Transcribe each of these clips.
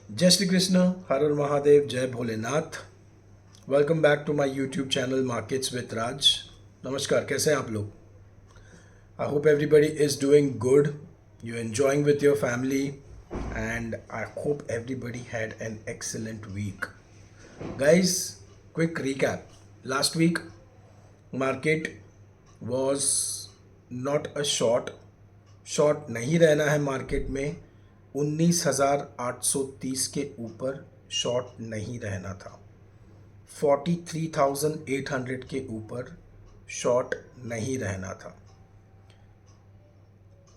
जय श्री कृष्ण, हर हर महादेव, जय Bholenath. Welcome back to my YouTube channel markets with Raj. नमस्कार, कैसे हैं आप लोग? I hope everybody is doing good, you enjoying with your family and I hope everybody had an excellent week. Guys, quick recap. Last week market was not a short नहीं रहना है market में। 19,830 के ऊपर शॉर्ट नहीं रहना था। 43,800 के ऊपर शॉर्ट नहीं रहना था।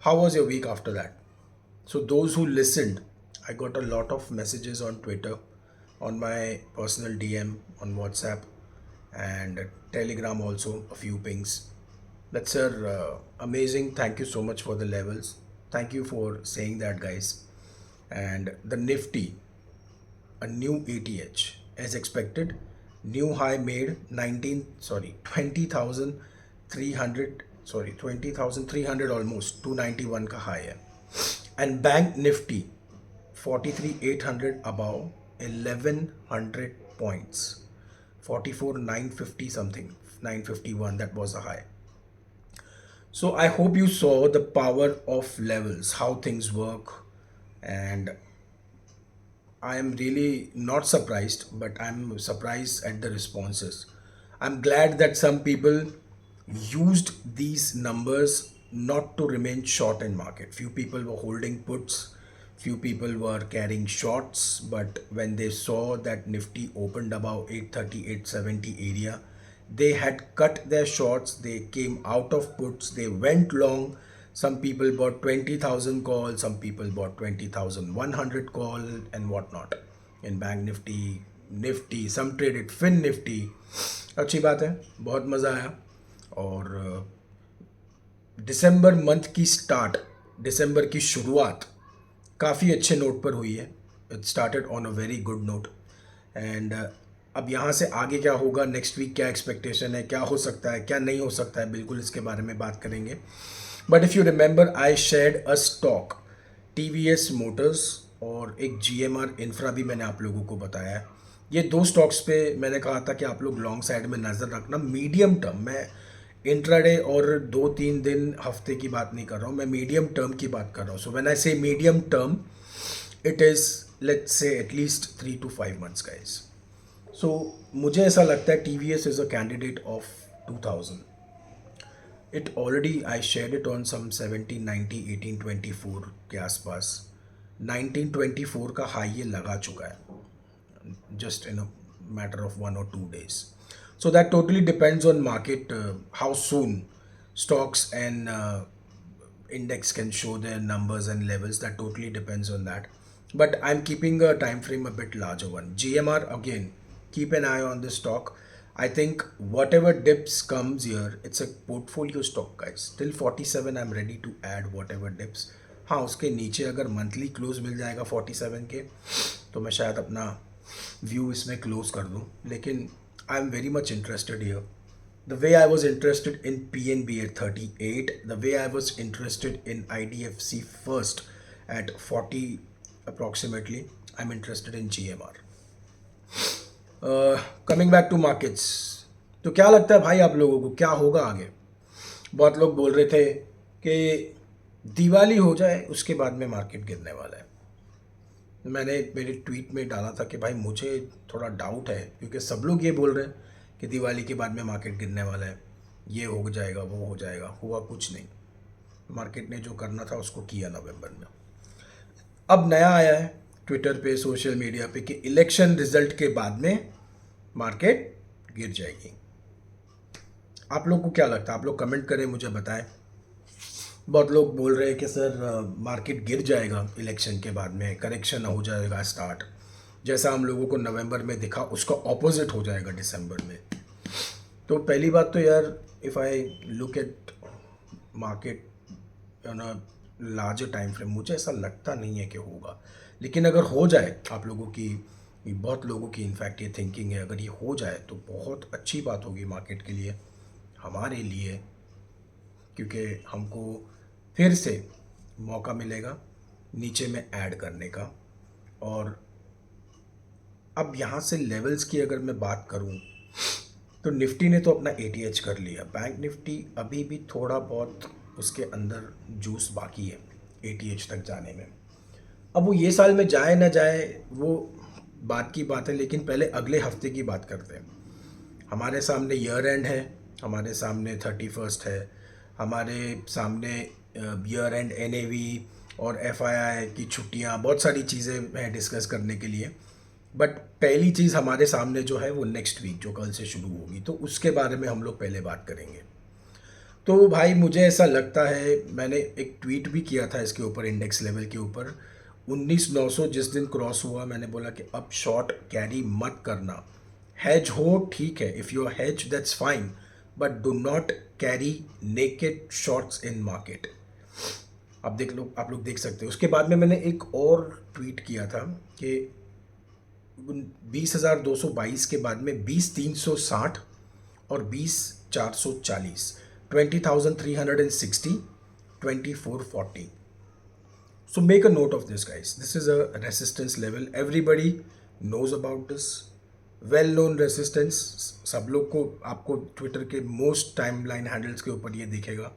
How was your week after that? So those who listened, I got a lot of messages on Twitter, on my personal DM, on WhatsApp, and Telegram also, a few pings. That's amazing. Thank you so much for the levels. Thank you for saying that, guys. And the Nifty, a new ATH, as expected, new high made 20,300, 20,300 almost, 291 का high है. And Bank Nifty 43,800 above 1,100 points, 44,950 something, 951, that was the high. So I hope you saw the power of levels, how things work, and I am really not surprised, but I'm surprised at the responses. I'm glad that some people used these numbers not to remain short in market. Few people were holding puts, few people were carrying shorts, but when they saw that Nifty opened above 830, 870 area, they had cut their shorts, they came out of puts, they went long. Some people bought 20,000 call, some people bought 20,100 call and whatnot. In Bank Nifty, Nifty, some traded Fin Nifty. अच्छी बात है, बहुत मज़ा आया। और दिसंबर month की start, दिसंबर की शुरुआत काफ़ी अच्छे नोट पर हुई है। It started on a very good note and अब यहाँ से आगे क्या होगा, नेक्स्ट वीक क्या एक्सपेक्टेशन है, क्या हो सकता है, क्या नहीं हो सकता है, बिल्कुल इसके बारे में बात करेंगे। But if you remember, I shared a stock TVS Motors और एक GMR इंफ्रा भी मैंने आप लोगों को बताया है। ये दो स्टॉक्स पे मैंने कहा था कि आप लोग लॉन्ग साइड में नज़र रखना। मीडियम टर्म, मैं इंट्राडे और 2-3 दिन हफ्ते की बात नहीं कर रहा हूँ, मैं मीडियम टर्म की बात कर रहा हूँ। सो when I say medium term, it is let's say at least 3 to 5 months guys. सो मुझे ऐसा लगता है TVS is a candidate of 2000। It already I shared it on some 1790, 1824 के आसपास। 1924 का हाई ये लगा चुका है just in a matter of 1 or 2 days. So that totally depends on market, how soon stocks and index can show their numbers and levels. That totally depends on that. But I'm keeping a time frame a bit larger one. GMR again, keep an eye on this stock. I think whatever dips comes here, it's a portfolio stock, guys. Till 47, I'm ready to add whatever dips. हाँ, उसके नीचे अगर monthly close मिल जाएगा 47 के, तो मैं शायद अपना व्यू इसमें क्लोज कर दूँ। लेकिन I am very much interested here. The way I was interested in PNB at 38, the way I was interested in IDFC first at 40 approximately, I'm interested in GMR. Coming back to markets, तो क्या लगता है भाई आप लोगों को, क्या होगा आगे? बहुत लोग बोल रहे थे कि दिवाली हो जाए उसके बाद में मार्केट गिरने वाला है। मैंने मेरे ट्वीट में डाला था कि भाई मुझे थोड़ा डाउट है, क्योंकि सब लोग ये बोल रहे हैं कि दिवाली के बाद में मार्केट गिरने वाला है, ये हो जाएगा, वो हो जाएगा। हुआ कुछ नहीं। मार्केट ने जो करना था उसको किया नवंबर में। अब नया आया है ट्विटर पे, सोशल मीडिया पे, कि इलेक्शन रिजल्ट के बाद में मार्केट गिर जाएगी। आप लोग को क्या लगता है? आप लोग कमेंट करें, मुझे बताएं। बहुत लोग बोल रहे हैं कि सर मार्केट गिर जाएगा इलेक्शन के बाद में, करेक्शन हो जाएगा स्टार्ट, जैसा हम लोगों को नवंबर में दिखा उसका ऑपोजिट हो जाएगा दिसंबर में। तो पहली बात तो यार, if I look at market on a larger time frame, मुझे ऐसा लगता नहीं है कि होगा। लेकिन अगर हो जाए, आप लोगों की, बहुत लोगों की इनफैक्ट ये थिंकिंग है, अगर ये हो जाए तो बहुत अच्छी बात होगी मार्केट के लिए, हमारे लिए, क्योंकि हमको फिर से मौका मिलेगा नीचे में ऐड करने का। और अब यहाँ से लेवल्स की अगर मैं बात करूँ तो निफ्टी ने तो अपना एटीएच कर लिया, बैंक निफ्टी अभी भी थोड़ा बहुत उसके अंदर जूस बाकी है एटीएच तक जाने में। अब वो ये साल में जाए ना जाए वो बात की बात है, लेकिन पहले अगले हफ्ते की बात करते हैं। हमारे सामने ईयर एंड है, हमारे सामने 31 है, हमारे सामने ईयर एंड एनएवी और एफआईआई की छुट्टियां, बहुत सारी चीज़ें हैं डिस्कस करने के लिए। बट पहली चीज़ हमारे सामने जो है वो नेक्स्ट वीक जो कल से शुरू होगी, तो उसके बारे में हम लोग पहले बात करेंगे। तो भाई मुझे ऐसा लगता है, मैंने एक ट्वीट भी किया था इसके ऊपर, इंडेक्स लेवल के ऊपर 19,900 जिस दिन क्रॉस हुआ मैंने बोला कि अब शॉर्ट कैरी मत करना। हैज हो ठीक है, if you are hedge that's fine, but do not carry naked shorts in market. आप देख लो, आप लोग देख सकते हो। उसके बाद में मैंने एक और ट्वीट किया था कि 20,222 के बाद में 20,360 और 20,440, 20,360, 2440. So make a note of this, guys. This is a resistance level. Everybody knows about this. Well known resistance. सब लोग को, आपको ट्विटर के मोस्ट टाइमलाइन हैंडल्स के ऊपर ये दिखेगा,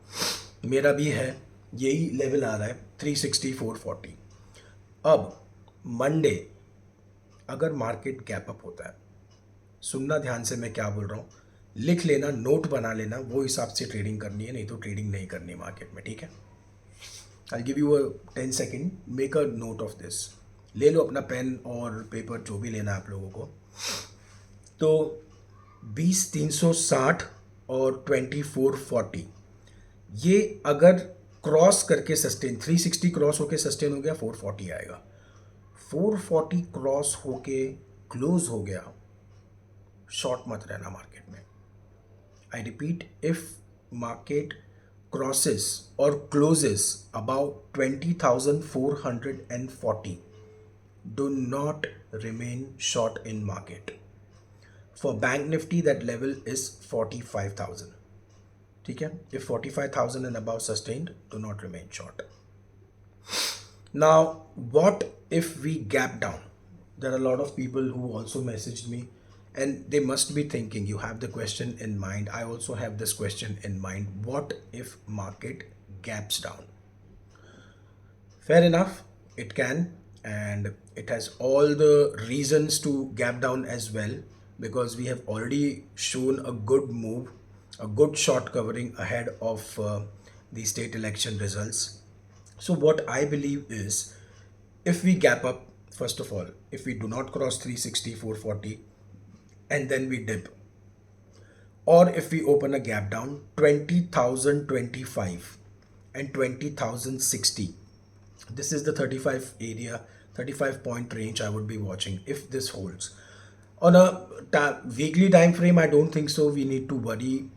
मेरा भी है, यही लेवल आ रहा है 360, 440. अब मंडे अगर मार्केट गैप अप होता है, सुनना ध्यान से मैं क्या बोल रहा हूँ, लिख लेना, नोट बना लेना, वो हिसाब से ट्रेडिंग करनी है, नहीं तो ट्रेडिंग नहीं करनी मार्केट में, ठीक है। I give you 10 second, make a note of this. ले लो अपना पेन और पेपर, जो भी लेना है आप लोगों को। तो 20,360 और 2440 ये अगर क्रॉस करके सस्टेन, 360 क्रॉस होके सस्टेन हो गया, 440 आएगा। 440 क्रॉस होके क्लोज हो गया, शॉर्ट मत रहना मार्केट में। I repeat, if market crosses or closes about 20,440, do not remain short in market. For Bank Nifty, that level is 45,000. ठीक है, if 45,000 and above sustained, do not remain short. Now, what if we gap down? There are a lot of people who also messaged me, and they must be thinking, you have the question in mind, I also have this question in mind, what if market gaps down? Fair enough, it can, and it has all the reasons to gap down as well, because we have already shown a good move, a good short covering ahead of the state election results. So what I believe is, if we gap up, first of all, if we do not cross 360, 440, and then we dip, or if we open a gap down 20,025 and 20,060, this is the 35 area, 35 point range I would be watching. If this holds on a weekly time frame, I don't think so we need to worry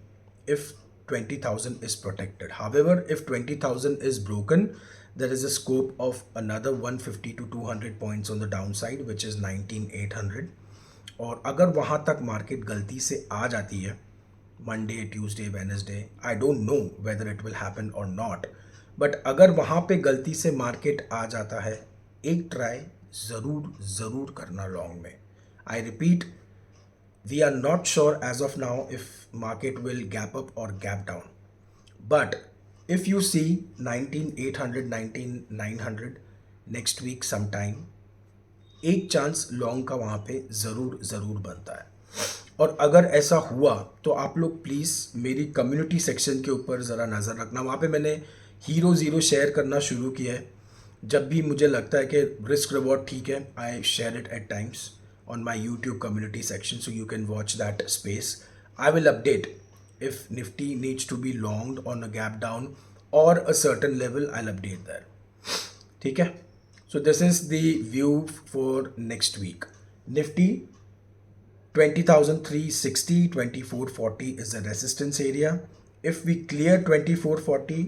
if 20,000 is protected. However, if 20,000 is broken, there is a scope of another 150 to 200 points on the downside, which is 19,800. और अगर वहाँ तक market गलती से आ जाती है, Monday, Tuesday, Wednesday, I don't know whether it will happen और not, but अगर वहाँ पे गलती से मार्केट आ जाता है, एक ट्राई ज़रूर करना लॉन्ग में। I repeat, we are not sure as of now if market will gap up और gap down, but if you see 19,800, 19,900 next week sometime, एक चांस लॉन्ग का वहाँ पे ज़रूर बनता है। और अगर ऐसा हुआ तो आप लोग प्लीज़ मेरी कम्युनिटी सेक्शन के ऊपर ज़रा नज़र रखना, वहाँ पे मैंने हीरो ज़ीरो शेयर करना शुरू किया है। जब भी मुझे लगता है कि रिस्क रिवॉर्ड ठीक है, I share it at times on my YouTube community section, so you can watch that space. I will update if Nifty needs to be longed on a gap down और a certain level, I will update that, ठीक है। So this is the view for next week. Nifty 20,360, 2440 is the resistance area. If we clear 2440,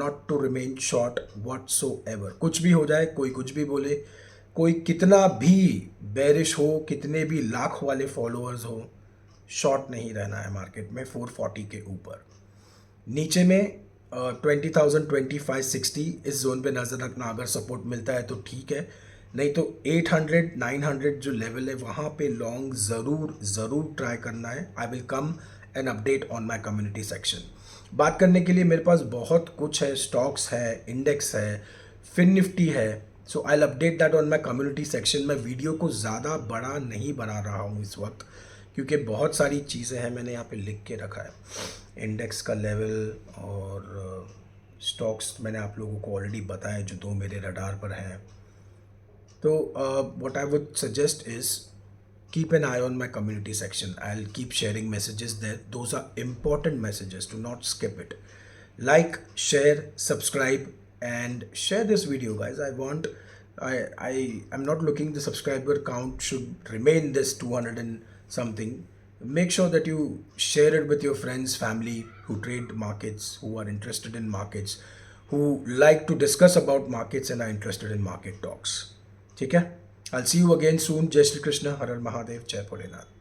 not to remain short whatsoever. कुछ भी हो जाए, कोई कुछ भी बोले, कोई कितना भी bearish हो, कितने भी लाख वाले followers हो, short नहीं रहना है मार्केट में 440 के ऊपर। नीचे में 20,000, 25, 60 इस जोन पे नज़र रखना, अगर सपोर्ट मिलता है तो ठीक है, नहीं तो 800 900 जो लेवल है वहाँ पे लॉन्ग ज़रूर ज़रूर ट्राई करना है. I will come an update on my community section. बात करने के लिए मेरे पास बहुत कुछ है. स्टॉक्स है, इंडेक्स है, फिन निफ्टी है. So I update that on my community section. मैं वीडियो को ज़्यादा बड़ा नहीं बना रहा हूँ इस वक्त, क्योंकि बहुत सारी चीज़ें हैं मैंने यहाँ पे लिख के रखा है. इंडेक्स का लेवल और स्टॉक्स मैंने आप लोगों को ऑलरेडी बताया जो दो मेरे रडार पर हैं. So, what I would suggest is keep an eye on my community section. I'll keep sharing messages there. Those are important messages. Do not skip it. Like, share, subscribe, and share this video, guys. I'm not looking the subscriber count should remain this 200 and something. Make sure that you share it with your friends, family who trade markets, who are interested in markets, who like to discuss about markets and are interested in market talks. ठीक है. I'll see you again soon. जय श्री कृष्ण, हर हर महादेव, जय भोलेनाथ.